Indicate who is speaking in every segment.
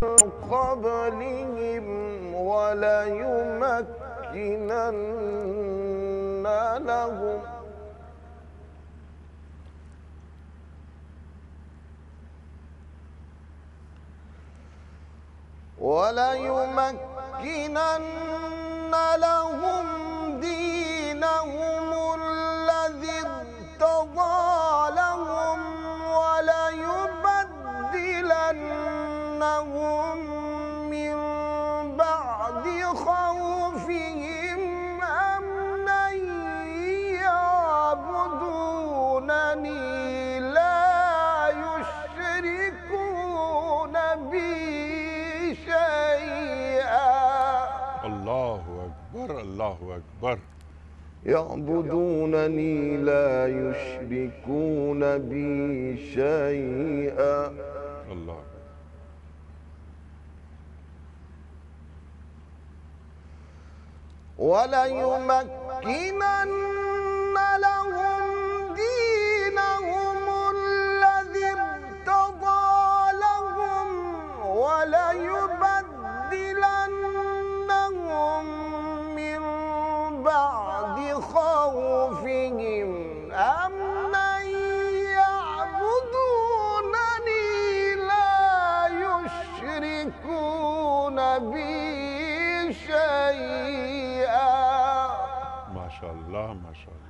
Speaker 1: قبلهم وليمكنن لهم دينهم الذي ارتضى لهم وليبدلنهم من بعد خوفهم أمنا يعبدونني لا يشركون بي شيئا.
Speaker 2: اللہ اکبر، اللہ اکبر.
Speaker 1: يعبدونني لا يشركون بي شيئا.
Speaker 2: اللہ
Speaker 1: وليمكنن لهم دينهم الذي ارتضى لهم وليبدلنهم من بعد خوفهم أمنا يعبدونني لا يشركون بي شيئا.
Speaker 2: ماشاءاللہ، ماشاءاللہ.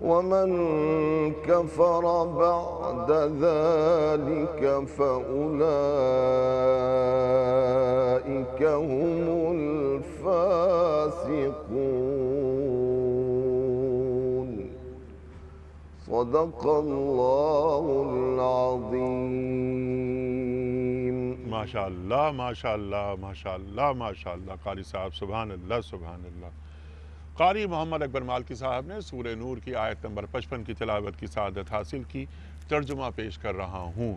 Speaker 1: ومن كفر بعد ذلك فأولئك هم الفاسقون. صدق الله العظيم.
Speaker 2: ماشاءاللہ، ماشاءاللہ، ماشاءاللہ، ماشاءاللہ. قاری صاحب سبحان اللہ، سبحان اللہ. قاری محمد اکبر مالکی صاحب نے سورہ نور کی آیت نمبر 55 کی تلاوت کی سعادت حاصل کی. ترجمہ پیش کر رہا ہوں.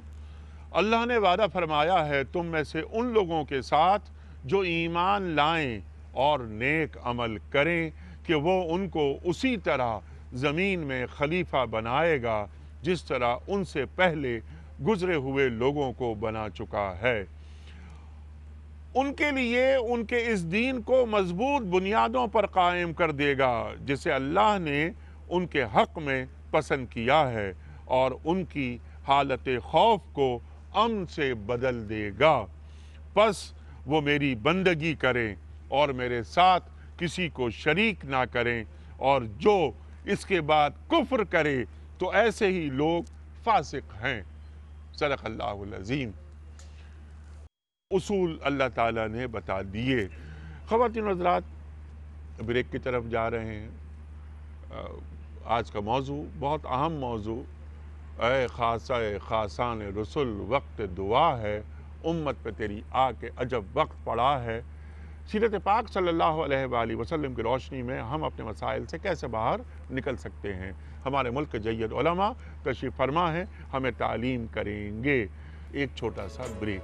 Speaker 2: اللہ نے وعدہ فرمایا ہے تم میں سے ان لوگوں کے ساتھ جو ایمان لائیں اور نیک عمل کریں کہ وہ ان کو اسی طرح زمین میں خلیفہ بنائے گا جس طرح ان سے پہلے گزرے ہوئے لوگوں کو بنا چکا ہے. ان کے لیے ان کے اس دین کو مضبوط بنیادوں پر قائم کر دے گا جسے اللہ نے ان کے حق میں پسند کیا ہے اور ان کی حالت خوف کو امن سے بدل دے گا. پس وہ میری بندگی کریں اور میرے ساتھ کسی کو شریک نہ کریں اور جو اس کے بعد کفر کرے تو ایسے ہی لوگ فاسق ہیں. صدق اللہ العظیم. اصول اللہ تعالیٰ نے بتا دیے. خواتین و حضرات، بریک کی طرف جا رہے ہیں. آج کا موضوع بہت اہم موضوع، اے خاصہ خاصان رسول وقت دعا ہے، امت پہ تیری آ کے عجب وقت پڑا ہے. سیرت پاک صلی اللہ علیہ وآلہ وسلم کی روشنی میں ہم اپنے مسائل سے کیسے باہر نکل سکتے ہیں. ہمارے ملک کے جید علماء تشریف فرما ہیں، ہمیں تعلیم کریں گے. ایک چھوٹا سا بریک.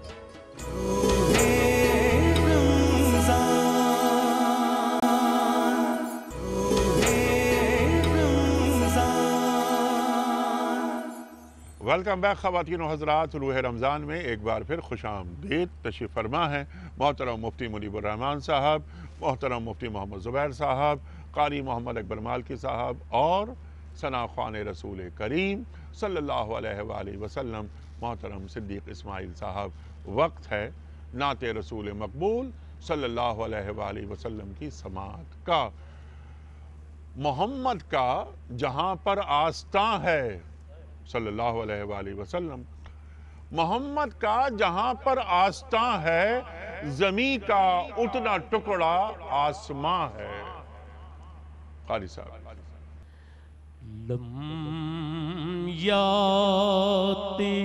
Speaker 2: ویلکم بیک خواتین و حضرات. روح رمضان میں ایک بار پھر خوش آمدید. تشریف فرما ہے محترم مفتی منیب الرحمان صاحب، محترم مفتی محمد زبیر صاحب، قاری محمد اکبر مالکی صاحب اور ثنا خوان رسول کریم صلی اللہ علیہ وآلہ وسلم محترم صدیق اسماعیل صاحب. وقت ہے نعت رسول مقبول صلی اللہ علیہ وآلہ وسلم کی سماعت کا. محمد کا جہاں پر آستاں ہے صلی اللہ علیہ وآلہ وسلم، محمد کا جہاں پر آستاں ہے، زمین کا اتنا ٹکڑا آسماں ہے. قاری صاحب.
Speaker 3: لم یاتی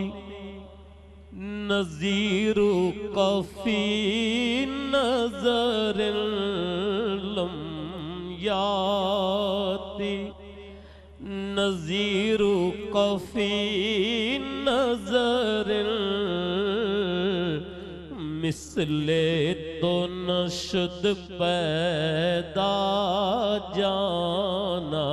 Speaker 3: نظیر قفی نظر، لم یاتی نظیر قفی نظر، مثل تو نشد پیدا جانا،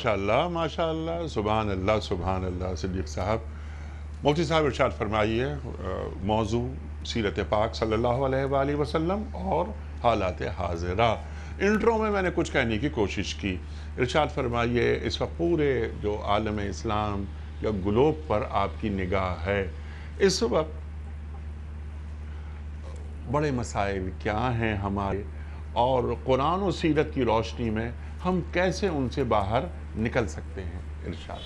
Speaker 2: ماشاءاللہ سبحان اللہ صدیق صاحب. مفتی صاحب ارشاد فرمائیے موضوع سیرت پاک صلی اللہ علیہ وآلہ وسلم اور حالات حاضرہ. انٹرو میں نے کچھ کہنے کی کوشش کی. ارشاد فرمائیے اس وقت پورے جو عالم اسلام یا گلوب پر آپ کی نگاہ ہے، اس وقت بڑے مسائل کیا ہیں ہمارے، اور قرآن و سیرت کی روشنی میں ہم کیسے ان سے باہر نکل سکتے ہیں؟ ارشاد.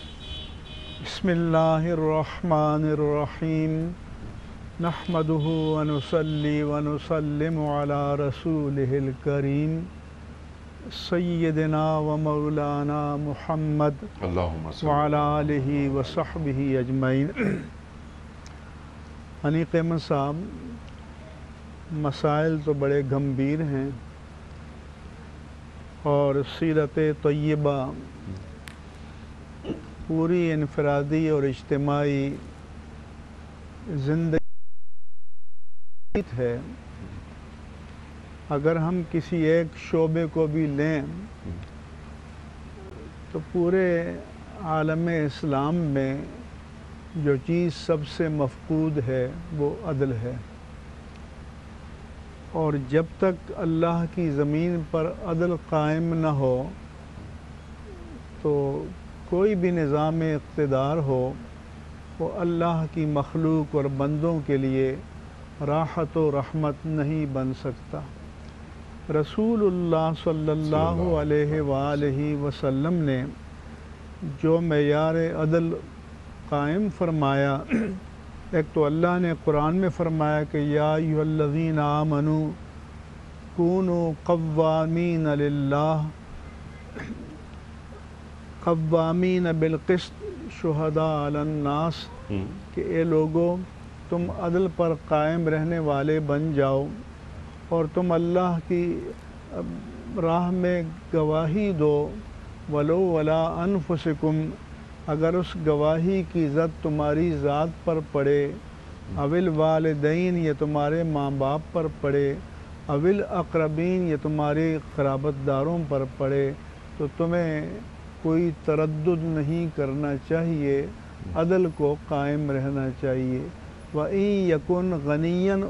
Speaker 4: بسم اللہ الرحمن الرحیم نحمده ونصلی ونسلم علی رسولہ الکریم سیدنا و مولانا محمد
Speaker 2: اللہم صلی
Speaker 4: وعلی آلہ وصحبہ اجمعین. انیق احمد صاحب، مسائل تو بڑے گمبھیر ہیں، اور سیرت طیبہ پوری انفرادی اور اجتماعی زندگی ہے. اگر ہم کسی ایک شعبے کو بھی لیں تو پورے عالم اسلام میں جو چیز سب سے مفقود ہے وہ عدل ہے، اور جب تک اللہ کی زمین پر عدل قائم نہ ہو تو کوئی بھی نظام اقتدار ہو وہ اللہ کی مخلوق اور بندوں کے لیے راحت و رحمت نہیں بن سکتا. رسول اللہ صلی اللہ علیہ وآلہ وسلم نے جو معیار عدل قائم فرمایا، ایک تو اللہ نے قرآن میں فرمایا کہ یا ایھا الذین آمنوا کونوا قوامین للہ قوامین بالقسط شہداء علی الناس، کہ اے لوگو تم عدل پر قائم رہنے والے بن جاؤ اور تم اللہ کی راہ میں گواہی دو. ولو ولا انفسکم، اگر اس گواہی کی زد تمہاری ذات پر پڑے، اول والدین یہ تمہارے ماں باپ پر پڑے، اول اقربین یہ تمہارے قرابت داروں پر پڑے، تو تمہیں کوئی تردد نہیں کرنا چاہیے، عدل کو قائم رہنا چاہیے. وَإِن يَكُنْ غَنِيًّا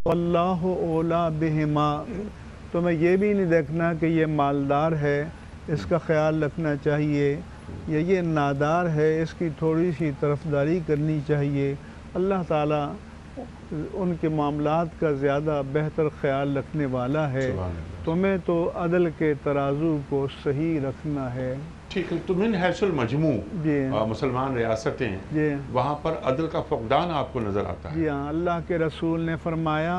Speaker 4: وَاللَّهُ أَوْلَىٰ بِهِمَا، تمہیں یہ بھی نہیں دیکھنا کہ یہ مالدار ہے، اس کا خیال رکھنا چاہیے، یا یہ نادار ہے، اس کی تھوڑی سی طرفداری کرنی چاہیے. اللہ تعالیٰ ان کے معاملات کا زیادہ بہتر خیال رکھنے والا ہے. تمہیں تو عدل کے ترازو کو صحیح رکھنا ہے.
Speaker 2: ٹھیک ہے. تو من حیث المجموع
Speaker 4: جی
Speaker 2: مسلمان ریاستیں
Speaker 4: جی
Speaker 2: وہاں پر عدل کا فقدان آپ کو نظر آتا ہے.
Speaker 4: جی ہاں، اللہ کے رسول نے فرمایا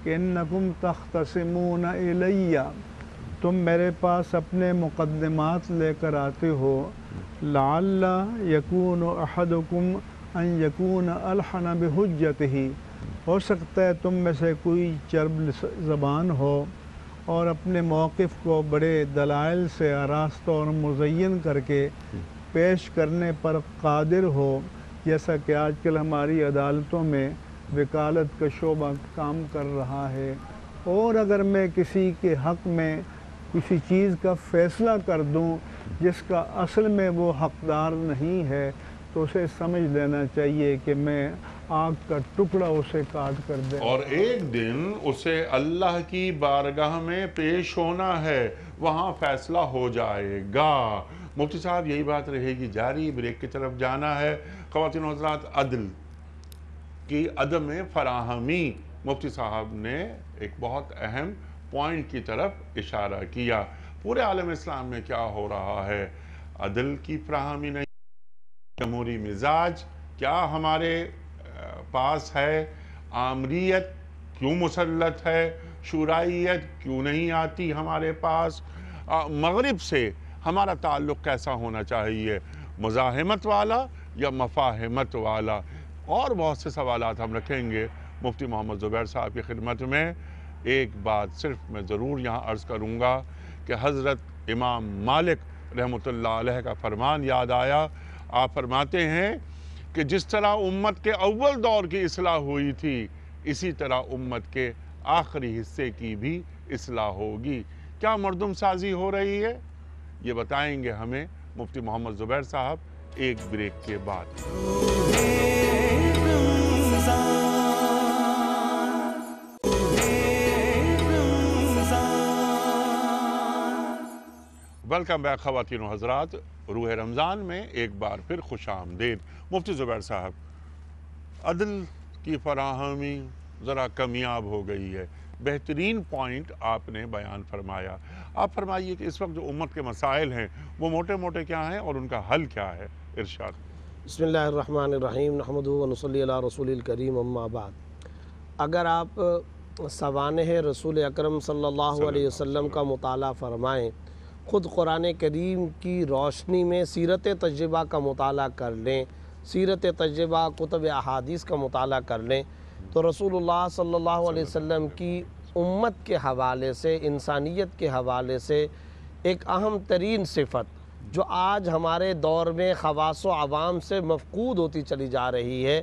Speaker 4: کہ انکم تختصمون الی، تم میرے پاس اپنے مقدمات لے کر آتے ہو. لعل یکون احدکم ان یکون الحن بحجتہ، ہو سکتا ہے تم میں سے کوئی چرب زبان ہو اور اپنے موقف کو بڑے دلائل سے آراستہ اور مزین کر کے پیش کرنے پر قادر ہو، جیسا کہ آج کل ہماری عدالتوں میں وکالت کا شعبہ کام کر رہا ہے. اور اگر میں کسی کے حق میں کسی چیز کا فیصلہ کر دوں جس کا اصل میں وہ حقدار نہیں ہے، تو اسے سمجھ لینا چاہیے کہ میں آگ کا ٹکڑا اسے کاٹ کر دے.
Speaker 2: اور ایک دن اسے اللہ کی بارگاہ میں پیش ہونا ہے، وہاں فیصلہ ہو جائے گا. مفتی صاحب یہی بات رہے گی جاری. بریک کی طرف جانا ہے. خواتین و حضرات، عدل کی عدم فراہمی، مفتی صاحب نے ایک بہت اہم پوائنٹ کی طرف اشارہ کیا. پورے عالم اسلام میں کیا ہو رہا ہے؟ عدل کی فراہمی نہیں، جمہوری مزاج کیا ہمارے پاس ہے، آمریت کیوں مسلط ہے، شورائیت کیوں نہیں آتی ہمارے پاس، مغرب سے ہمارا تعلق کیسا ہونا چاہیے، مزاحمت والا یا مفاہمت والا، اور بہت سے سوالات ہم رکھیں گے مفتی محمد زبیر صاحب کی خدمت میں. ایک بات صرف میں ضرور یہاں عرض کروں گا کہ حضرت امام مالک رحمۃ اللہ علیہ کا فرمان یاد آیا. آپ فرماتے ہیں کہ جس طرح امت کے اول دور کی اصلاح ہوئی تھی، اسی طرح امت کے آخری حصے کی بھی اصلاح ہوگی. کیا مردم سازی ہو رہی ہے؟ یہ بتائیں گے ہمیں مفتی محمد زبیر صاحب ایک بریک کے بعد۔ ویلکم بیک خواتین و حضرات، روح رمضان میں ایک بار پھر خوش آمدید۔ مفتی زبیر صاحب، عدل کی فراہمی ذرا کمیاب ہو گئی ہے، بہترین پوائنٹ آپ نے بیان فرمایا۔ آپ فرمائیے کہ اس وقت جو امت کے مسائل ہیں وہ موٹے موٹے کیا ہیں اور ان کا حل کیا ہے؟ ارشاد۔
Speaker 5: بسم اللہ الرحمن الرحیم، نحمدہ و نصلی علی رسول الکریم، اما بعد۔ اگر آپ سوانح رسول اکرم صلی اللہ علیہ وسلم کا مطالعہ فرمائیں، خود قرآن کریم کی روشنی میں سیرت تجربہ کا مطالعہ کر لیں، سیرت تجربہ کتب احادیث کا مطالعہ کر لیں، تو رسول اللہ صلی اللہ علیہ وسلم کی امت کے حوالے سے، انسانیت کے حوالے سے ایک اہم ترین صفت جو آج ہمارے دور میں خواص و عوام سے مفقود ہوتی چلی جا رہی ہے،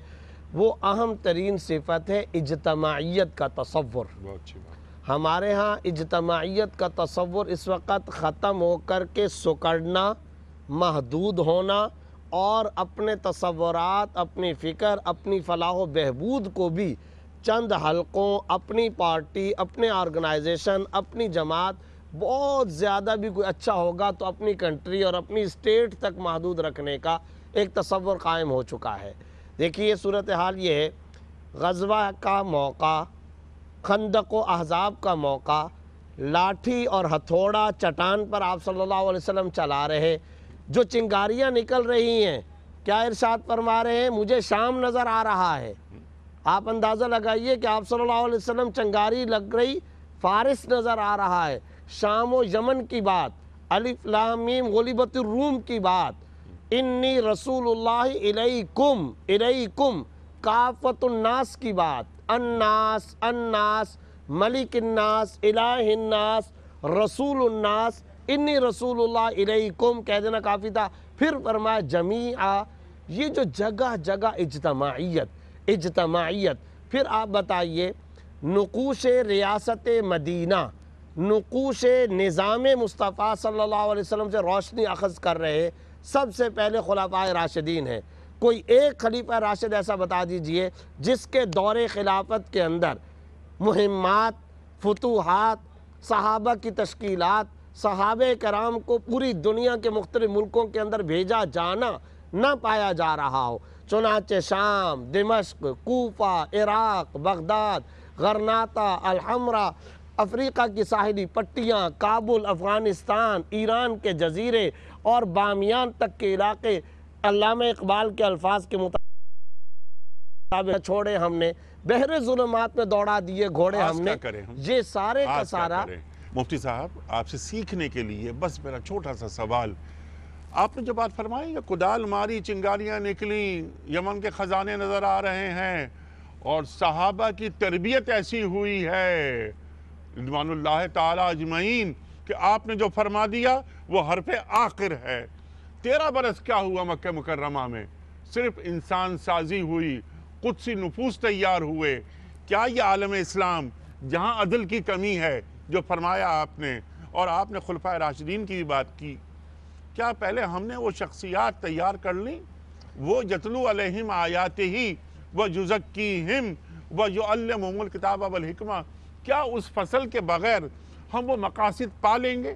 Speaker 5: وہ اہم ترین صفت ہے اجتماعیت کا تصور۔
Speaker 2: بہت اچھی بات۔
Speaker 5: ہمارے ہاں اجتماعیت کا تصور اس وقت ختم ہو کر کے سکڑنا، محدود ہونا اور اپنے تصورات، اپنی فکر، اپنی فلاح و بہبود کو بھی چند حلقوں، اپنی پارٹی، اپنے آرگنائزیشن، اپنی جماعت، بہت زیادہ بھی کوئی اچھا ہوگا تو اپنی کنٹری اور اپنی اسٹیٹ تک محدود رکھنے کا ایک تصور قائم ہو چکا ہے۔ دیکھیے صورتحال یہ ہے، غزوہ کا موقع، خندق و احزاب کا موقع، لاٹھی اور ہتھوڑا چٹان پر آپ صلی اللہ علیہ وسلم چلا رہے، جو چنگاریاں نکل رہی ہیں، کیا ارشاد فرما رہے ہیں؟ مجھے شام نظر آ رہا ہے۔ آپ اندازہ لگائیے کہ آپ صلی اللہ علیہ وسلم چنگاری لگ رہی، فارس نظر آ رہا ہے، شام و یمن کی بات، الف لام میم غلبت الروم کی بات، انی رسول اللہ الیکم، الیکم کافت الناس کی بات، الناس، الناس، ملک الناس، الہ الناس، رسول الناس، انی رسول اللہ الیکم کہہ دینا کافی تھا۔ پھر فرمایا جمیعہ، یہ جو جگہ جگہ اجتماعیت، اجتماعیت۔ پھر آپ بتائیے نقوش ریاست مدینہ، نقوش نظام مصطفیٰ صلی اللہ علیہ وسلم سے روشنی اخذ کر رہے سب سے پہلے خلفائے راشدین ہیں۔ کوئی ایک خلیفہ راشد ایسا بتا دیجئے جس کے دور خلافت کے اندر مہمات، فتوحات، صحابہ کی تشکیلات، صحابہ کرام کو پوری دنیا کے مختلف ملکوں کے اندر بھیجا جانا نہ پایا جا رہا ہو۔ چنانچہ شام، دمشق، کوفہ، عراق، بغداد، غرناطہ، الحمرہ، افریقہ کی ساحلی پٹیاں، کابل، افغانستان، ایران کے جزیرے اور بامیان تک کے علاقے، علامہ اقبال کے الفاظ کے مطابق چھوڑے ہم نے، بحر ظلمات میں دوڑا دیے گھوڑے ہم نے، یہ سارے کا سارا۔
Speaker 2: مفتی صاحب، آپ سے سیکھنے کے لیے بس میرا چھوٹا سا سوال، آپ نے جو بات فرمائی کہ کدال ماری، چنگاریاں نکلیں، یمن کے خزانے نظر آ رہے ہیں اور صحابہ کی تربیت ایسی ہوئی ہے رضوان اللہ تعالی اجمعین کہ آپ نے جو فرما دیا وہ حرف آخر ہے۔ 13 برس کیا ہوا مکہ مکرمہ میں؟ صرف انسان سازی ہوئی، قدسی نفوس تیار ہوئے۔ کیا یہ عالم اسلام جہاں عدل کی کمی ہے جو فرمایا آپ نے، اور آپ نے خلفائے راشدین کی بھی بات کی، کیا پہلے ہم نے وہ شخصیات تیار کر لیں؟ وہ یتلو علیہم آیاتہ ویزکیہم ویعلمہم الکتاب والحکمہ، کیا اس فصل کے بغیر ہم وہ مقاصد پا لیں گے؟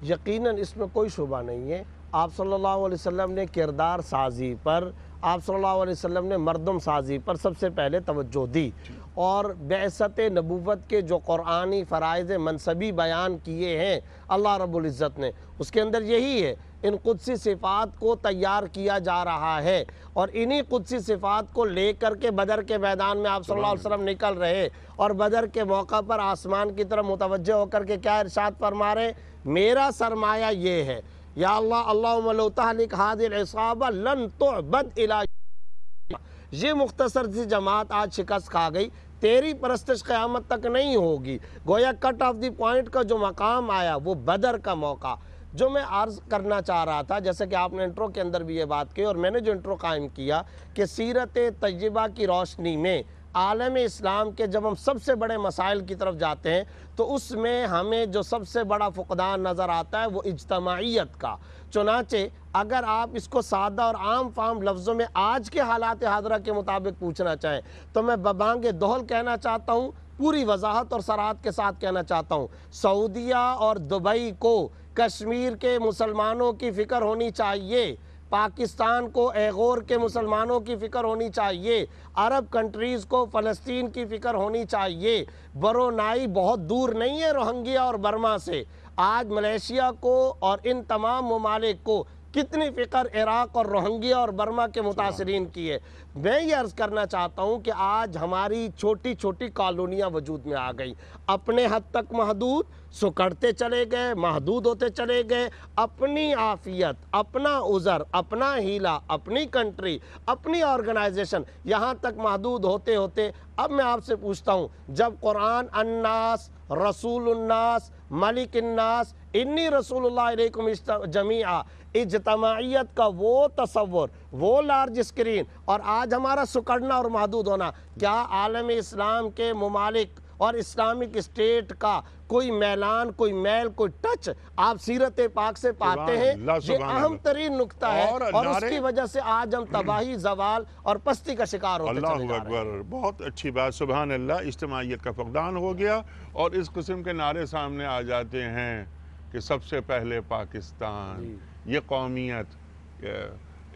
Speaker 5: یقیناً اس میں کوئی شبہ نہیں ہے۔ آپ صلی اللہ علیہ وسلم نے کردار سازی پر، آپ صلی اللہ علیہ وسلم نے مردم سازی پر سب سے پہلے توجہ دی، اور بعثت نبوت کے جو قرآنی فرائض منصبی بیان کیے ہیں اللہ رب العزت نے، اس کے اندر یہی ہے، ان قدسی صفات کو تیار کیا جا رہا ہے، اور انہی قدسی صفات کو لے کر کے بدر کے میدان میں آپ صلی اللہ علیہ وسلم نکل رہے، اور بدر کے موقع پر آسمان کی طرف متوجہ ہو کر کے کیا ارشاد فرما رہے؟ میرا سرمایہ یہ ہے، یا اللہ اللہم لو تہلک ہذہ العصابہ لن تعبد الی، یہ مختصر سی جماعت آج شکست کھا گئی، تیری پرستش قیامت تک نہیں ہوگی۔ گویا کٹ آف دی پوائنٹ کا جو مقام آیا وہ بدر کا موقع، جو میں عرض کرنا چاہ رہا تھا، جیسے کہ آپ نے انٹرو کے اندر بھی یہ بات کی اور میں نے جو انٹرو قائم کیا کہ سیرت طیبہ کی روشنی میں عالم اسلام کے جب ہم سب سے بڑے مسائل کی طرف جاتے ہیں تو اس میں ہمیں جو سب سے بڑا فقدان نظر آتا ہے وہ اجتماعیت کا۔ چنانچہ اگر آپ اس کو سادہ اور عام فہم لفظوں میں آج کے حالات حاضرہ کے مطابق پوچھنا چاہیں تو میں ببانگ دہل کہنا چاہتا ہوں، پوری وضاحت اور صراحت کے ساتھ کہنا چاہتا ہوں، سعودیہ اور دبئی کو کشمیر کے مسلمانوں کی فکر ہونی چاہیے، پاکستان کو ایغور کے مسلمانوں کی فکر ہونی چاہیے، عرب کنٹریز کو فلسطین کی فکر ہونی چاہیے۔ برونائی بہت دور نہیں ہے روہنگیا اور برما سے، آج ملیشیا کو اور ان تمام ممالک کو کتنی فکر عراق اور روہنگیا اور برما کے متاثرین کی ہے۔ میں یہ عرض کرنا چاہتا ہوں کہ آج ہماری چھوٹی چھوٹی کالونیاں وجود میں آ گئی، اپنے حد تک محدود، سکڑتے چلے گئے، محدود ہوتے چلے گئے، اپنی عافیت، اپنا عذر، اپنا ہیلہ، اپنی کنٹری، اپنی آرگنائزیشن یہاں تک محدود ہوتے ہوتے اب میں آپ سے پوچھتا ہوں، جب قرآن الناس رسول الناس ملک الناس انی رسول اللہ علیکم جمیعا، اجتماعیت کا وہ تصور، وہ لارج اسکرین، اور آج ہمارا سکڑنا اور محدود ہونا، کیا عالم اسلام کے ممالک اور اسلامک اسٹیٹ کا کوئی میلان، کوئی میل، کوئی ٹچ آپ سیرت پاک سے پاتے ہیں؟ یہ اہم ترین نقطہ ہے اور اس کی وجہ سے آج ہم تباہی، زوال اور پستی کا شکار ہوتے چلے جا رہے ہیں۔
Speaker 2: اللہ اکبر، بہت اچھی بات، سبحان اللہ، اجتماعیت کا فقدان ہو گیا اور اس قسم کے نعرے سامنے آ جاتے ہیں کہ سب سے پہلے پاکستان، یہ قومیت،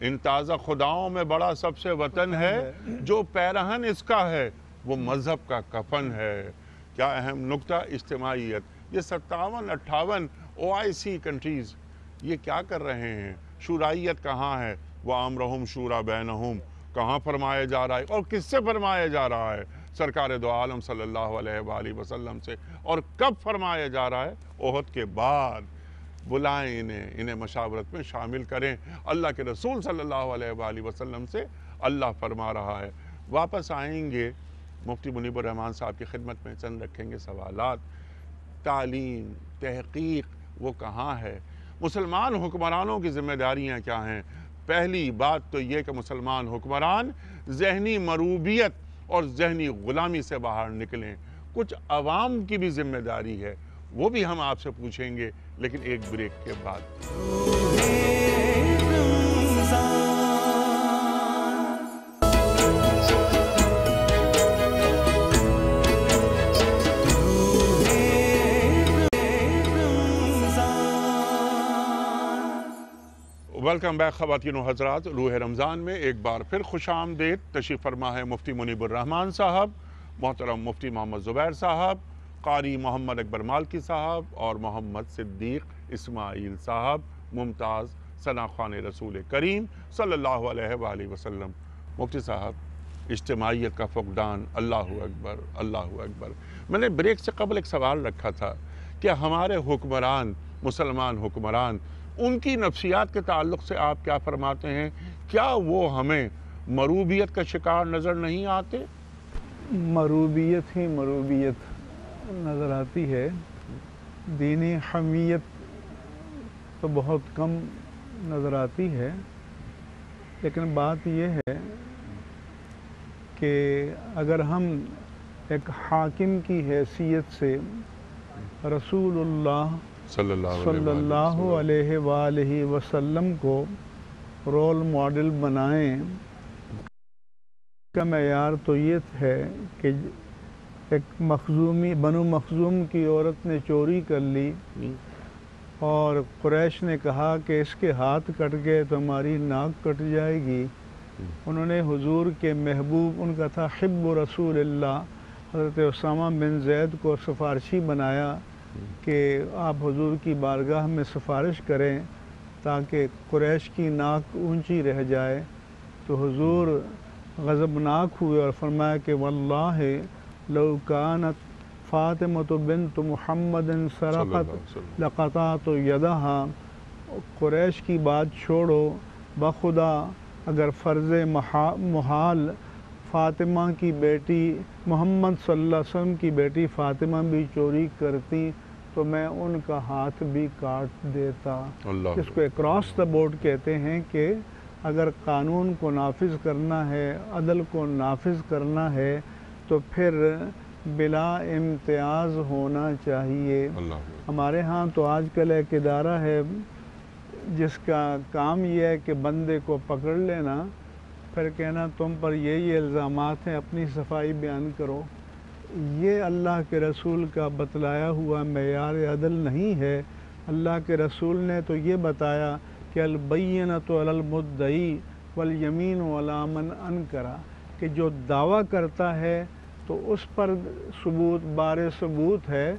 Speaker 2: ان تازہ خداؤں میں بڑا سب سے وطن ہے، جو پیرہن اس کا ہے وہ مذہب کا کفن ہے۔ کیا اہم نقطہ، اجتماعیت۔ یہ 57-58 OIC کنٹریز یہ کیا کر رہے ہیں؟ شورائیت کہاں ہے؟ وَأَمْرُهُمْ شُورَى بَيْنَهُمْ کہاں فرمایا جا رہا ہے اور کس سے فرمایا جا رہا ہے؟ سرکار دو عالم صلی اللہ علیہ وآلہ وسلم سے۔ اور کب فرمایا جا رہا ہے؟ احد کے بعد۔ بلائیں انہیں مشاورت میں شامل کریں۔ اللہ کے رسول صلی اللہ علیہ وآلہ وسلم سے اللہ فرما رہا ہے۔ واپس آئیں گے مفتی منیب الرحمان صاحب کی خدمت میں، چند رکھیں گے سوالات۔ تعلیم، تحقیق وہ کہاں ہے؟ مسلمان حکمرانوں کی ذمہ داریاں کیا ہیں؟ پہلی بات تو یہ کہ مسلمان حکمران ذہنی مروبیت اور ذہنی غلامی سے باہر نکلیں۔ کچھ عوام کی بھی ذمہ داری ہے، وہ بھی ہم آپ سے پوچھیں گے، لیکن ایک بریک کے بعد۔ ویلکم بیک خواتین و حضرات، روح رمضان میں ایک بار پھر خوش آمدید۔ تشریف فرما ہے مفتی منیب الرحمان صاحب، محترم مفتی محمد زبیر صاحب، قاری محمد اکبر مالکی صاحب اور محمد صدیق اسماعیل صاحب، ممتاز ثنا خوان رسول کریم صلی اللہ علیہ وآلہ وسلم۔ مفتی صاحب، اجتماعیت کا فقدان، اللہ اکبر، اللہ اکبر۔ میں نے بریک سے قبل ایک سوال رکھا تھا کہ ہمارے حکمران، مسلمان حکمران، ان کی نفسیات کے تعلق سے آپ کیا فرماتے ہیں؟ کیا وہ ہمیں مروبیت کا شکار نظر نہیں آتے؟
Speaker 4: مروبیت ہی مروبیت نظر آتی ہے، دینی حمیت تو بہت کم نظر آتی ہے۔ لیکن بات یہ ہے کہ اگر ہم ایک حاکم کی حیثیت سے رسول اللہ صلی اللہ علیہ وآلہ وسلم کو رول ماڈل بنائیں، کا معیار تو یہ ہے کہ ایک مخزومی، بنو مخزوم کی عورت نے چوری کر لی اور قریش نے کہا کہ اس کے ہاتھ کٹ گئے تو ہماری ناک کٹ جائے گی۔ انہوں نے حضور کے محبوب، ان کا تھا حب رسول اللہ، حضرت اسامہ بن زید کو سفارشی بنایا کہ آپ حضور کی بارگاہ میں سفارش کریں تاکہ قریش کی ناک اونچی رہ جائے۔ تو حضور غضبناک ہوئے اور فرمایا کہ واللہ لو کانت فاطمۃ بنت محمد سرقت لقطعت یدہا، قریش کی بات چھوڑو، بخدا اگر فرض محال فاطمہ کی بیٹی، محمد صلی اللہ علیہ وسلم کی بیٹی فاطمہ بھی چوری کرتی تو میں ان کا ہاتھ بھی کاٹ دیتا۔ اس کو اکراس دا بورڈ کہتے ہیں کہ اگر قانون کو نافذ کرنا ہے، عدل کو نافذ کرنا ہے تو پھر بلا امتیاز ہونا چاہیے۔
Speaker 2: اللہ
Speaker 4: ہمارے ہاں تو آج کل ایک ادارہ ہے جس کا کام یہ ہے کہ بندے کو پکڑ لینا، پھر کہنا تم پر یہ الزامات ہیں، اپنی صفائی بیان کرو۔ یہ اللہ کے رسول کا بتلایا ہوا معیار عدل نہیں ہے۔ اللہ کے رسول نے تو یہ بتایا کہ البینۃ علی المدعی والیمین علی من انکر، کہ جو دعویٰ کرتا ہے تو اس پر ثبوت بار ثبوت ہے،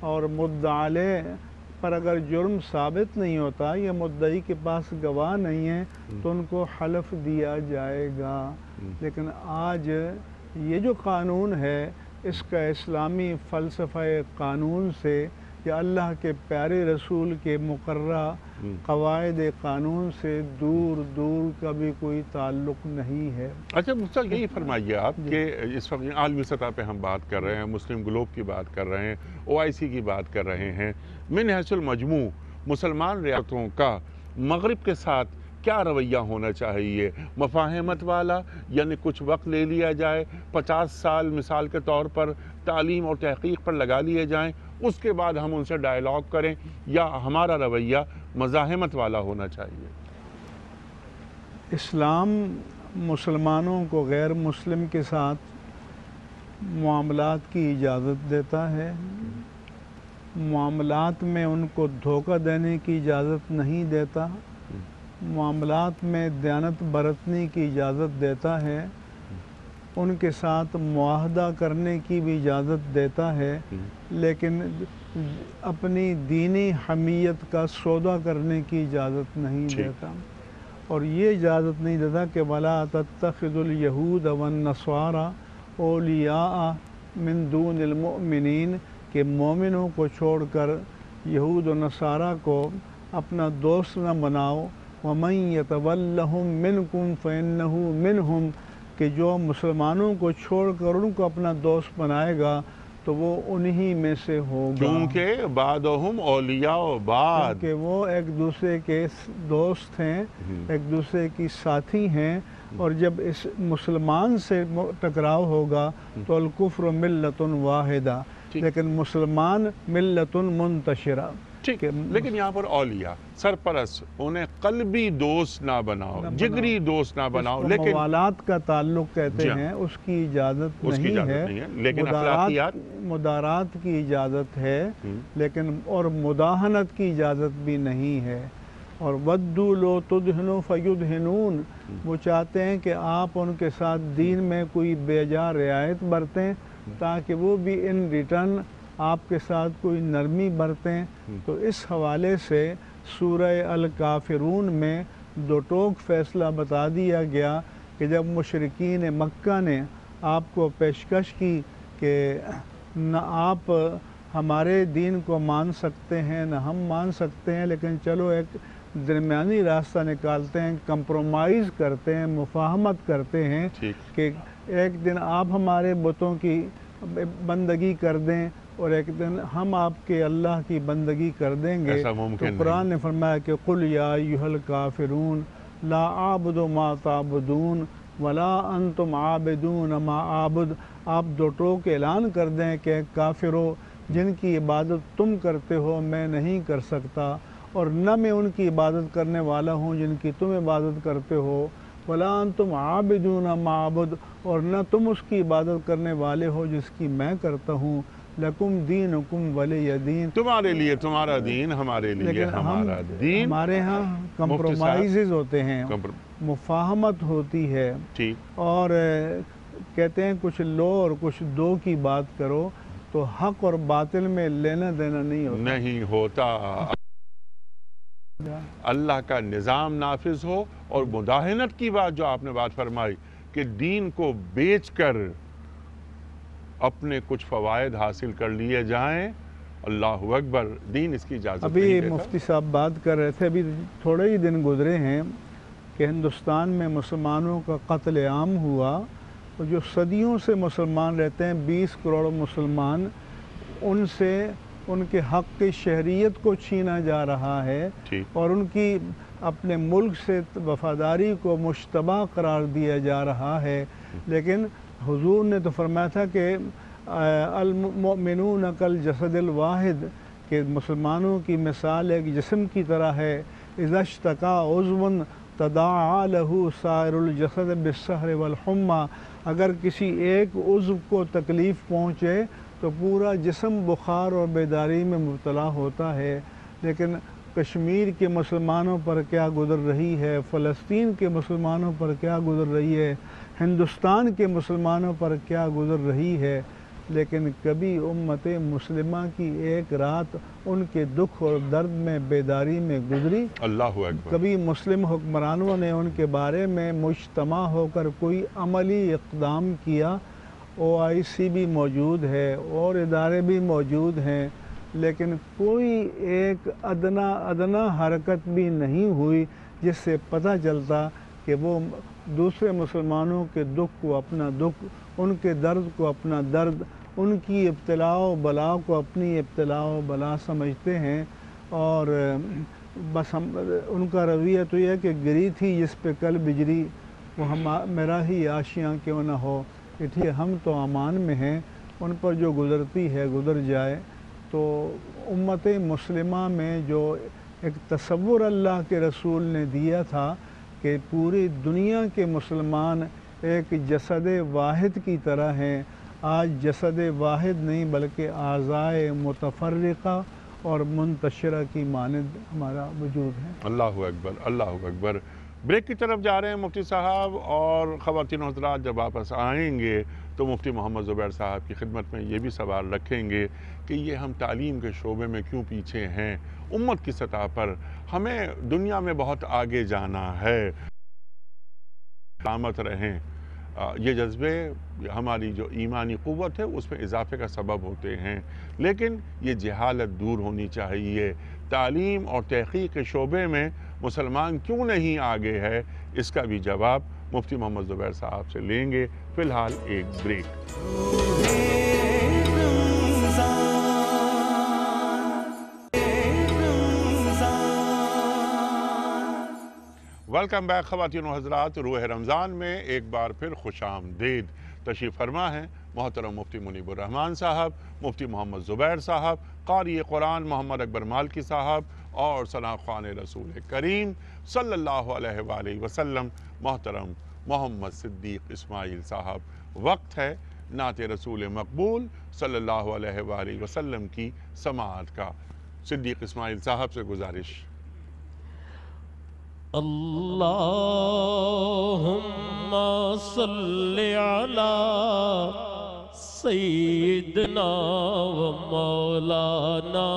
Speaker 4: اور مدعا علیہ پر اگر جرم ثابت نہیں ہوتا یا مدعی کے پاس گواہ نہیں ہے تو ان کو حلف دیا جائے گا۔ لیکن آج یہ جو قانون ہے اس کا اسلامی فلسفہ قانون سے یا اللہ کے پیارے رسول کے مقررہ قواعد قانون سے دور دور کا بھی کوئی تعلق نہیں ہے۔
Speaker 2: اچھا مفتی یہی فرمائیے آپ کہ اس وقت عالمی سطح پہ ہم بات کر رہے ہیں، مسلم گلوب کی بات کر رہے ہیں، OIC کی بات کر رہے ہیں، من حیث المجموع مسلمان ریاستوں کا مغرب کے ساتھ کیا رویہ ہونا چاہیے؟ مفاہمت والا، یعنی کچھ وقت لے لیا جائے، 50 سال مثال کے طور پر تعلیم اور تحقیق پر لگا لیے جائیں، اس کے بعد ہم ان سے ڈائیلاگ کریں، یا ہمارا رویہ مزاحمت والا ہونا چاہیے؟
Speaker 4: اسلام مسلمانوں کو غیر مسلم کے ساتھ معاملات کی اجازت دیتا ہے، معاملات میں ان کو دھوکہ دینے کی اجازت نہیں دیتا، معاملات میں دیانت برتنے کی اجازت دیتا ہے، ان کے ساتھ معاہدہ کرنے کی بھی اجازت دیتا ہے، لیکن اپنی دینی حمیت کا سودا کرنے کی اجازت نہیں دیتا۔ اور یہ اجازت نہیں دیتا کہ وَلَا تَتَّخِذُوا الْيَهُودَ وَالنَّصَارَى أَوْلِيَاءَ مِن دُونِ الْمُؤْمِنِينَ، کہ مومنوں کو چھوڑ کر یہود و نصارہ کو اپنا دوست نہ بناؤ، وَمَن يَتَوَلَّهُم مِّنكُمْ فَإِنَّهُ مِنْهُمْ، کہ جو مسلمانوں کو چھوڑ کر ان کو اپنا دوست بنائے گا تو وہ انہی میں سے ہوگا،
Speaker 2: کیونکہ بعضهم اولیاء بعض،
Speaker 4: کہ وہ ایک دوسرے کے دوست ہیں، ایک دوسرے کی ساتھی ہیں۔ اور جب اس مسلمان سے ٹکراؤ ہوگا تو الکفر ملت واحدہ، لیکن مسلمان ملت منتشرہ۔
Speaker 2: ٹھیک ہے، لیکن یہاں پر اولیاء سرپرست، انہیں قلبی دوست نہ بناؤ، جگری دوست نہ بناؤ، لیکن
Speaker 4: موالات کا تعلق کہتے ہیں، اس کی اجازت نہیں ہے،
Speaker 2: لیکن اخلاقیات
Speaker 4: مدارات کی اجازت ہے، لیکن اور مداہنت کی اجازت بھی نہیں ہے۔ اور وَدُّوا لَوْ تُدْهِنُوا فَيُدْهِنُونَ، وہ چاہتے ہیں کہ آپ ان کے ساتھ دین میں کوئی بے جا رعایت برتیں تاکہ وہ بھی ان ریٹرن آپ کے ساتھ کوئی نرمی برتیں۔ تو اس حوالے سے سورہ الکافرون میں دو ٹوک فیصلہ بتا دیا گیا کہ جب مشرکین مکہ نے آپ کو پیشکش کی کہ نہ آپ ہمارے دین کو مان سکتے ہیں نہ ہم مان سکتے ہیں، لیکن چلو ایک درمیانی راستہ نکالتے ہیں، کمپرومائز کرتے ہیں، مفاہمت کرتے ہیں کہ ایک دن آپ ہمارے بتوں کی بندگی کر دیں اور ایک دن ہم آپ کے اللہ کی بندگی کر دیں گے۔ تو قرآن نے فرمایا کہ قُلْ یَا أَيُّهَا الْکَافِرُونَ لَا أَعْبُدُ مَا تَعْبُدُونَ وَلَا أَنْتُمْ عَابِدُونَ مَا أَعْبُدُ، آپ دو ٹوک اعلان کر دیں کہ کافرو، جن کی عبادت تم کرتے ہو میں نہیں کر سکتا، اور نہ میں ان کی عبادت کرنے والا ہوں جن کی تم عبادت کرتے ہو، وَلَا أَنْتُمْ عَابِدُونَ مَا أَعْبُدُ، اور نہ تم اس کی عبادت کرنے والے ہو جس کی میں کرتا ہوں، لَكُمْ دِينُكُمْ وَلِيَ دِين،
Speaker 2: تمہارے لیے تمہارا دین، ہمارے لیے ہمارا دین۔
Speaker 4: ہمارے ہاں کمپرومائزز ہوتے ہیں، مفاہمت ہوتی ہے، اور کہتے ہیں کچھ لو اور کچھ دو کی بات کرو، تو حق اور باطل میں لینا دینا نہیں ہوتا،
Speaker 2: اللہ کا نظام نافذ ہو۔ اور مداہنت کی بات جو آپ نے بات فرمائی کہ دین کو بیچ کر اپنے کچھ فوائد حاصل کر لیے جائیں، اللہ اکبر، دین اس کی اجازت نہیں دیتا۔
Speaker 4: ابھی مفتی صاحب بات کر رہے تھے، ابھی تھوڑے ہی دن گزرے ہیں کہ ہندوستان میں مسلمانوں کا قتل عام ہوا، اور جو صدیوں سے مسلمان رہتے ہیں 20 کروڑ مسلمان، ان سے ان کے حق کی شہریت کو چھینا جا رہا ہے، اور ان کی اپنے ملک سے وفاداری کو مشتبہ قرار دیا جا رہا ہے۔ لیکن حضور نے تو فرمایا تھا کہ المؤمنون کالجسد الواحد، کہ مسلمانوں کی مثال ایک جسم کی طرح ہے، اذا اشتکا عضو تداعی لہ سائر الجسد بالسہر والحمى، اگر کسی ایک عضو کو تکلیف پہنچے تو پورا جسم بخار اور بیداری میں مبتلا ہوتا ہے۔ لیکن کشمیر کے مسلمانوں پر کیا گزر رہی ہے، فلسطین کے مسلمانوں پر کیا گزر رہی ہے، ہندوستان کے مسلمانوں پر کیا گزر رہی ہے، لیکن کبھی امت مسلمہ کی ایک رات ان کے دکھ اور درد میں بیداری میں گزری؟
Speaker 2: اللہ اکبر۔
Speaker 4: کبھی مسلم حکمرانوں نے ان کے بارے میں مجتمع ہو کر کوئی عملی اقدام کیا؟ OIC بھی موجود ہے اور ادارے بھی موجود ہیں، لیکن کوئی ایک ادنا حرکت بھی نہیں ہوئی جس سے پتہ چلتا کہ وہ دوسرے مسلمانوں کے دکھ کو اپنا دکھ، ان کے درد کو اپنا درد، ان کی ابتلا و بلا کو اپنی ابتلا و بلا سمجھتے ہیں، اور بس ان کا رویہ تو یہ کہ گری تھی جس پہ کل بجری، وہ میرا ہی آشیاں کیوں نہ ہو، کہ ہم تو امان میں ہیں، ان پر جو گزرتی ہے گزر جائے۔ تو امت مسلمہ میں جو ایک تصور اللہ کے رسول نے دیا تھا کہ پوری دنیا کے مسلمان ایک جسد واحد کی طرح ہیں، آج جسد واحد نہیں بلکہ اعضائے متفرقہ اور منتشرہ کی مانند ہمارا وجود ہے۔
Speaker 2: اللہ اکبر، اللہ اکبر۔ بریک کی طرف جا رہے ہیں مفتی صاحب، اور خواتین و حضرات جب واپس آئیں گے تو مفتی محمد زبیر صاحب کی خدمت میں یہ بھی سوال رکھیں گے کہ یہ ہم تعلیم کے شعبے میں کیوں پیچھے ہیں؟ امت کی سطح پر ہمیں دنیا میں بہت آگے جانا ہے، سلامت رہیں۔ یہ جذبے ہماری جو ایمانی قوت ہے اس میں اضافے کا سبب ہوتے ہیں، لیکن یہ جہالت دور ہونی چاہیے۔ تعلیم اور تحقیق کے شعبے میں مسلمان کیوں نہیں آگے ہے، اس کا بھی جواب مفتی محمد زبیر صاحب سے لیں گے۔ فی الحال ایک بریک۔ ویلکم بیک خواتین و حضرات، روح رمضان میں ایک بار پھر خوش آمدید۔ تشریف فرما ہے محترم مفتی منیب الرحمان صاحب، مفتی محمد زبیر صاحب، قاری قرآن محمد اکبر مالکی صاحب، اور ثنا خوان رسول کریم صلی اللہ علیہ وآلہ وسلم محترم محمد صدیق اسماعیل صاحب۔ وقت ہے نعت رسول مقبول صلی اللہ علیہ وآلہ وسلم کی سماعت کا۔ صدیق اسماعیل صاحب سے گزارش۔
Speaker 3: اللہم صلی علی سیدنا و مولانا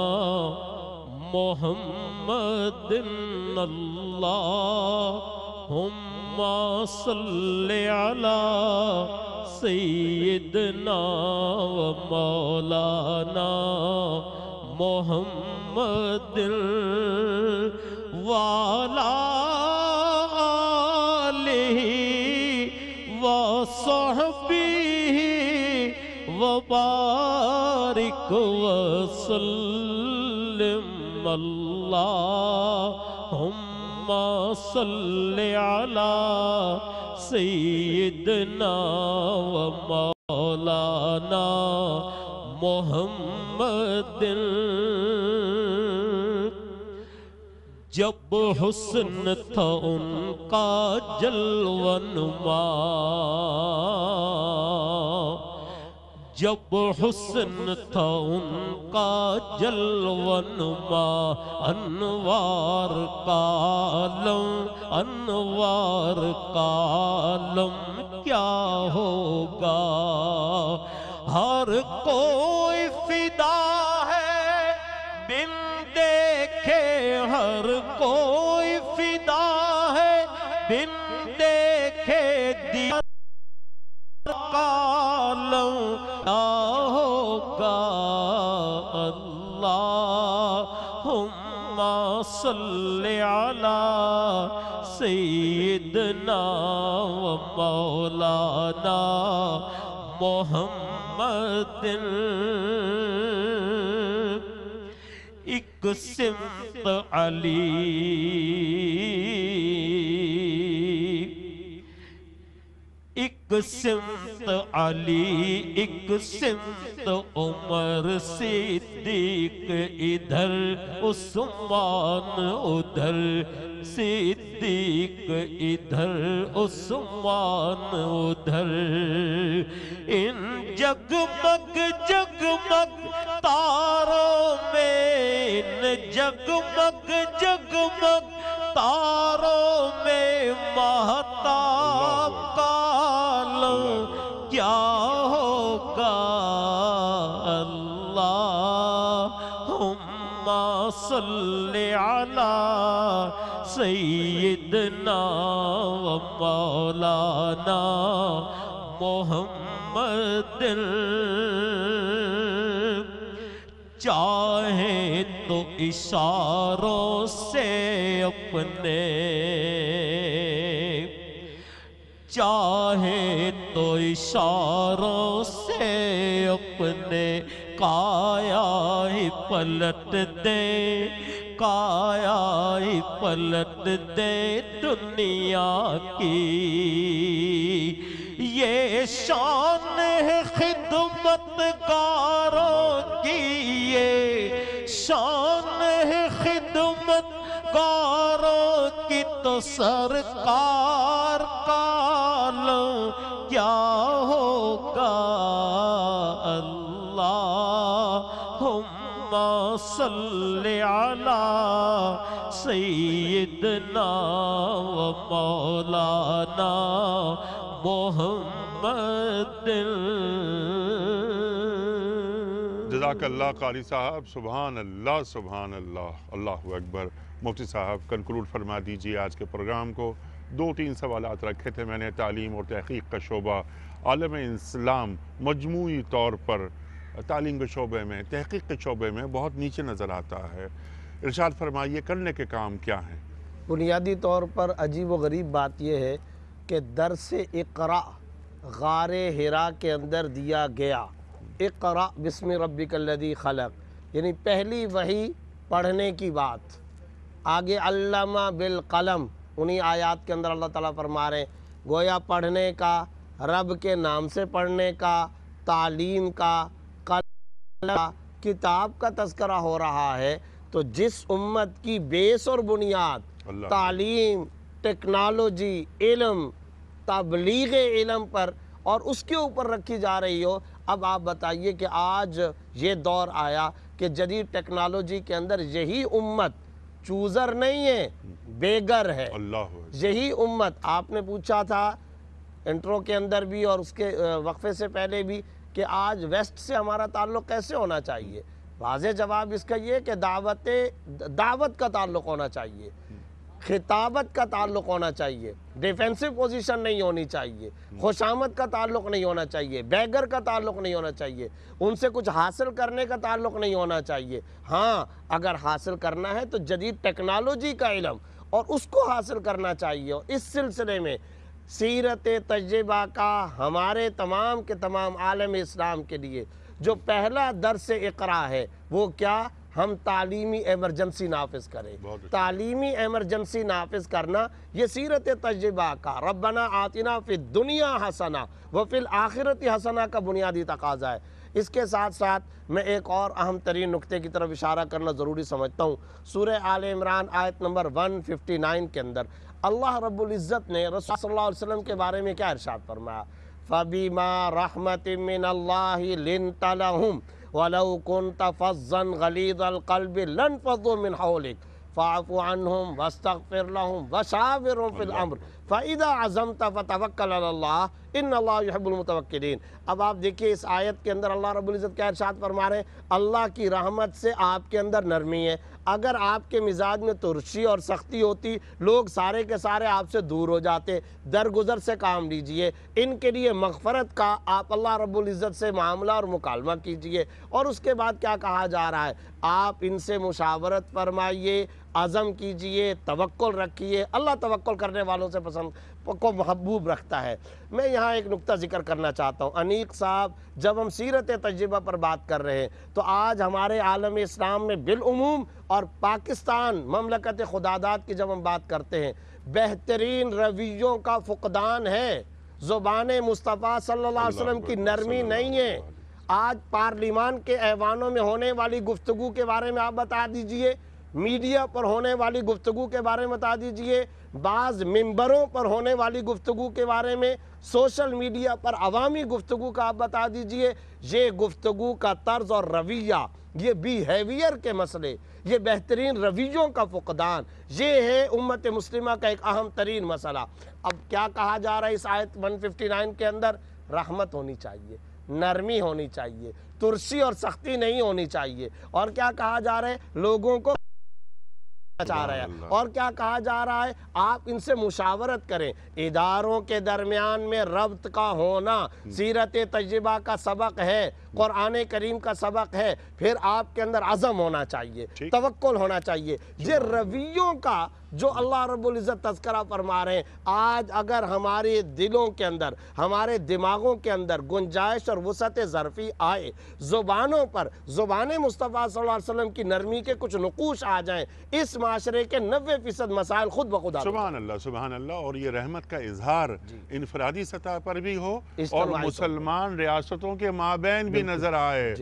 Speaker 3: محمد، اللہم صلی علی سیدنا و مولانا محمد وعلی وصحبه وبارك وسلم، اللهم صل على سيدنا ومولانا محمد۔ جب حسن تھا ان کا جلوہ نما، جب حسن تھا ان کا جلوہ نما، انوار کا عالم، انوار کا عالم کیا ہوگا؟ ہر کوئی فدا ہے بن دیکھے، ہر کوئی فدا ہے بن دیکھے، دیار کا عالم کیا ہوگا؟ اللہم صلی علی سیدنا و مولانا محمد۔ ایک سمت علی، ایک سمت علی ایک سمت عمر صدیق ادھر عثمان ادھر صدیق ادھر عثمان ادھر ان جگمگ جگمگ تاروں میں ان جگمگ جگمگ تاروں میں مہتاب کا عالم کیا ہوگا اللہم صلی علی سیدنا و مولانا محمد چاہے تو اشاروں سے اپنے چاہے تو اشاروں سے اپنے کایا ہی پلٹ دے کایا ہی پلٹ دے دنیا کی یہ شان ہے خدمت گاروں کی یہ شان ہے خدمت گاروں کی تو سرکار کا عالم کیا ہوگا اللہم صلی علی سیدنا و مولانا محمد
Speaker 2: جزاک اللہ قاری صاحب، سبحان اللہ سبحان اللہ، اللہ اکبر۔ مفتی صاحب کنکلوڈ فرما دیجیے آج کے پروگرام کو۔ 2-3 سوالات رکھے تھے میں نے۔ تعلیم اور تحقیق کا شعبہ عالم اسلام مجموعی طور پر تعلیم کے شعبے میں، تحقیق کے شعبے میں بہت نیچے نظر آتا ہے، ارشاد فرمائیے کرنے کے کام کیا ہیں؟
Speaker 5: بنیادی طور پر عجیب و غریب بات یہ ہے کہ درس اقرا غار حرا کے اندر دیا گیا، اقرا بسم ربک الذی خلق، یعنی پہلی وحی پڑھنے کی بات۔ آگے علامہ بالقلم، انہی آیات کے اندر اللہ تعالیٰ فرما رہے ہیں گویا پڑھنے کا، رب کے نام سے پڑھنے کا، تعلیم کا، کتاب کا تذکرہ ہو رہا ہے۔ تو جس امت کی بیس اور بنیاد تعلیم، ٹیکنالوجی، علم، تبلیغ علم پر اور اس کے اوپر رکھی جا رہی ہو، اب آپ بتائیے کہ آج یہ دور آیا کہ جدید ٹیکنالوجی کے اندر یہی امت چوزر نہیں ہے، بیگر ہے۔ یہی امت، آپ نے پوچھا تھا انٹرو کے اندر بھی اور اس کے وقفے سے پہلے بھی کہ آج ویسٹ سے ہمارا تعلق کیسے ہونا چاہیے؟ واضح جواب اس کا یہ کہ دعوت کا تعلق ہونا چاہیے، خطابت کا تعلق ہونا چاہیے، ڈیفینسو پوزیشن نہیں ہونی چاہیے، خوشامد کا تعلق نہیں ہونا چاہیے، بیگر کا تعلق نہیں ہونا چاہیے، ان سے کچھ حاصل کرنے کا تعلق نہیں ہونا چاہیے۔ ہاں اگر حاصل کرنا ہے تو جدید ٹیکنالوجی کا علم اور اس کو حاصل کرنا چاہیے۔ اس سلسلے میں سیرت تجربہ کا ہمارے تمام کے تمام عالم اسلام کے لیے جو پہلا درس اقرا ہے وہ کیا؟ ہم تعلیمی ایمرجنسی نافذ کریں۔ تعلیمی ایمرجنسی نافذ کرنا یہ سیرت تجربہ کا ربنا آتنا فی الدنیا حسنہ وفی الآخرت حسنہ کا بنیادی تقاضا ہے۔ اس کے ساتھ ساتھ میں ایک اور اہم ترین نقطے کی طرف اشارہ کرنا ضروری سمجھتا ہوں۔ سورہ آل عمران آیت نمبر 159 کے اندر اللہ رب العزت نے رسول صلی اللہ علیہ وسلم کے بارے میں کیا ارشاد فرمایا؟ فَبِمَا رَحْمَةٍ مِّنَ اللَّهِ لِنْتَ لَهُمْ وَلَوْ كُنْتَ فَظًّا غَلِيظَ الْقَلْبِ لَانفَضُّوا مِنْ حَوْلِكَ فَاعْفُ عَنْهُمْ وَاسْتَغْفِرْ لَهُمْ وَشَاوِرْهُمْ فِي الْأَمْرِ فَإِذَا عَزَمْتَ فَتَوَكَّلْ عَلَى اللَّهِ إِنَّ اللَّهَ يُحِبُّ الْمُتَوَكِّلِينَ۔ اب آپ دیکھیے اس آیت کے اندر اللہ رب العزت کیا ارشاد فرما رہے ہیں؟ اللہ کی رحمت سے آپ کے اندر نرمی ہے۔ اگر آپ کے مزاج میں ترشی اور سختی ہوتی لوگ سارے کے سارے آپ سے دور ہو جاتے۔ درگزر سے کام لیجئے، ان کے لیے مغفرت کا آپ اللہ رب العزت سے معاملہ اور مکالمہ کیجئے، اور اس کے بعد کیا کہا جا رہا ہے؟ آپ ان سے مشاورت فرمائیے، عزم کیجئے، توکل رکھیے۔ اللہ توکل کرنے والوں سے پسند کو محبوب رکھتا ہے۔ میں یہاں ایک نقطہ ذکر کرنا چاہتا ہوں۔ انیق صاحب جب ہم سیرت تجربہ پر بات کر رہے ہیں تو آج ہمارے عالم اسلام میں بالعموم اور پاکستان مملکت خداداد کی جب ہم بات کرتے ہیں بہترین رویوں کا فقدان ہے۔ زبان مصطفیٰ صلی اللہ علیہ وسلم کی نرمی نہیں ہے۔ آج پارلیمان کے ایوانوں میں ہونے والی گفتگو کے بارے میں آپ بتا دیجئے، میڈیا پر ہونے والی گفتگو کے بارے میں بتا دیجئے، بعض ممبروں پر ہونے والی گفتگو کے بارے میں، سوشل میڈیا پر عوامی گفتگو کا آپ بتا دیجئے۔ یہ گفتگو کا طرز اور رویہ، یہ بیہیویئر کے مسئلے، یہ بہترین رویوں کا فقدان، یہ ہے امت مسلمہ کا ایک اہم ترین مسئلہ۔ اب کیا کہا جا رہا ہے اس آیت 159 کے اندر؟ رحمت ہونی چاہیے، نرمی ہونی چاہیے، ترسی اور سختی نہیں ہونی چاہیے۔ اور کیا کہا جا رہا ہے؟ لوگوں کو چاہ رہا ہے۔ اور کیا کہا جا رہا ہے؟ آپ ان سے مشاورت کریں۔ اداروں کے درمیان میں ربط کا ہونا سیرت طیبہ کا سبق ہے، قرآن کریم کا سبق ہے۔ پھر آپ کے اندر عزم ہونا چاہیے، توکل ہونا چاہیے۔ یہ رویوں کا جو اللہ رب العزت تذکرہ فرما رہے ہیں، آج اگر ہمارے دلوں کے اندر، ہمارے دماغوں کے اندر گنجائش اور وسعت ظرفی آئے، زبانوں پر زبان مصطفیٰ صلی اللہ علیہ وسلم کی نرمی کے کچھ نقوش آ جائیں، اس معاشرے کے 90% مسائل خود بخود آ جائیں۔
Speaker 2: سبحان اللہ، سبحان اللہ۔ اور یہ رحمت کا اظہار انفرادی سطح پر بھی ہو اور مسلمان ریاستوں کے مابین بھی نظر آئے،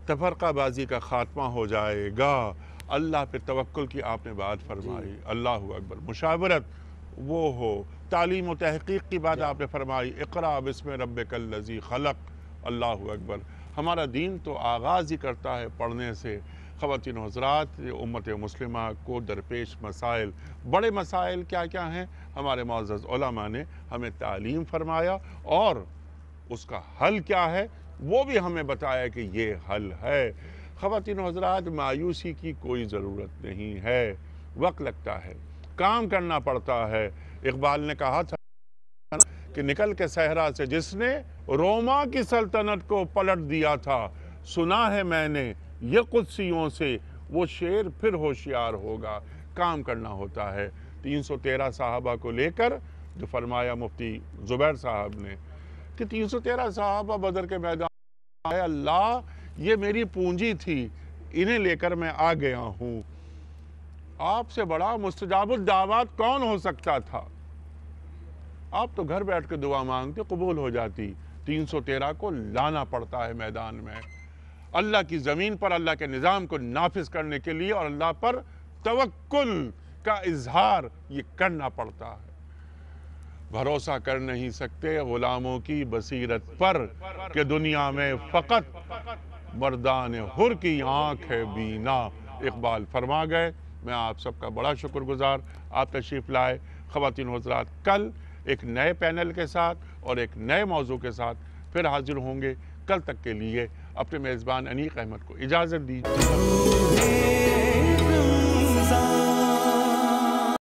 Speaker 2: تفرقہ بازی کا خاتمہ ہو جائے گا۔ اللہ پہ توکل کی آپ نے بات فرمائی، اللہ اکبر۔ مشاورت وہ ہو، تعلیم و تحقیق کی بات آپ نے فرمائی، اقرأ بسم ربک الذی خلق، اللہ اکبر۔ ہمارا دین تو آغاز ہی کرتا ہے پڑھنے سے۔ خواتین و حضرات، امت مسلمہ کو درپیش مسائل، بڑے مسائل کیا کیا ہیں؟ ہمارے معزز علماء نے ہمیں تعلیم فرمایا، اور اس کا حل کیا ہے وہ بھی ہمیں بتایا کہ یہ حل ہے۔ خواتین و حضرات، مایوسی کی کوئی ضرورت نہیں ہے، وقت لگتا ہے، کام کرنا پڑتا ہے۔ اقبال نے کہا تھا کہ نکل کے صحرا سے جس نے روما کی سلطنت کو پلٹ دیا تھا، سنا ہے میں نے یہ قدسیوں سے وہ شیر پھر ہوشیار ہوگا۔ کام کرنا ہوتا ہے۔ 313 صحابہ کو لے کر جو فرمایا مفتی زبیر صاحب نے کہ 313 صحابہ بدر کے میدان میں، اللہ یہ میری پونجی تھی، انہیں لے کر میں آ گیا ہوں۔ آپ سے بڑا مستجاب الدعوات کون ہو سکتا تھا؟ آپ تو گھر بیٹھ کے دعا مانگتے، قبول ہو جاتی۔ 313 کو لانا پڑتا ہے میدان میں، اللہ کی زمین پر اللہ کے نظام کو نافذ کرنے کے لیے، اور اللہ پر توکل کا اظہار یہ کرنا پڑتا ہے۔ بھروسہ کر نہیں سکتے غلاموں کی بصیرت پر کہ دنیا میں فقط مردان حر کی آنکھ ہے بینا، اقبال فرما گئے۔ میں آپ سب کا بڑا شکر گزار، آپ تشریف لائے۔ خواتین و حضرات، کل ایک نئے پینل کے ساتھ اور ایک نئے موضوع کے ساتھ پھر حاضر ہوں گے۔ کل تک کے لیے اپنے میزبان انیق احمد کو اجازت دیجیے۔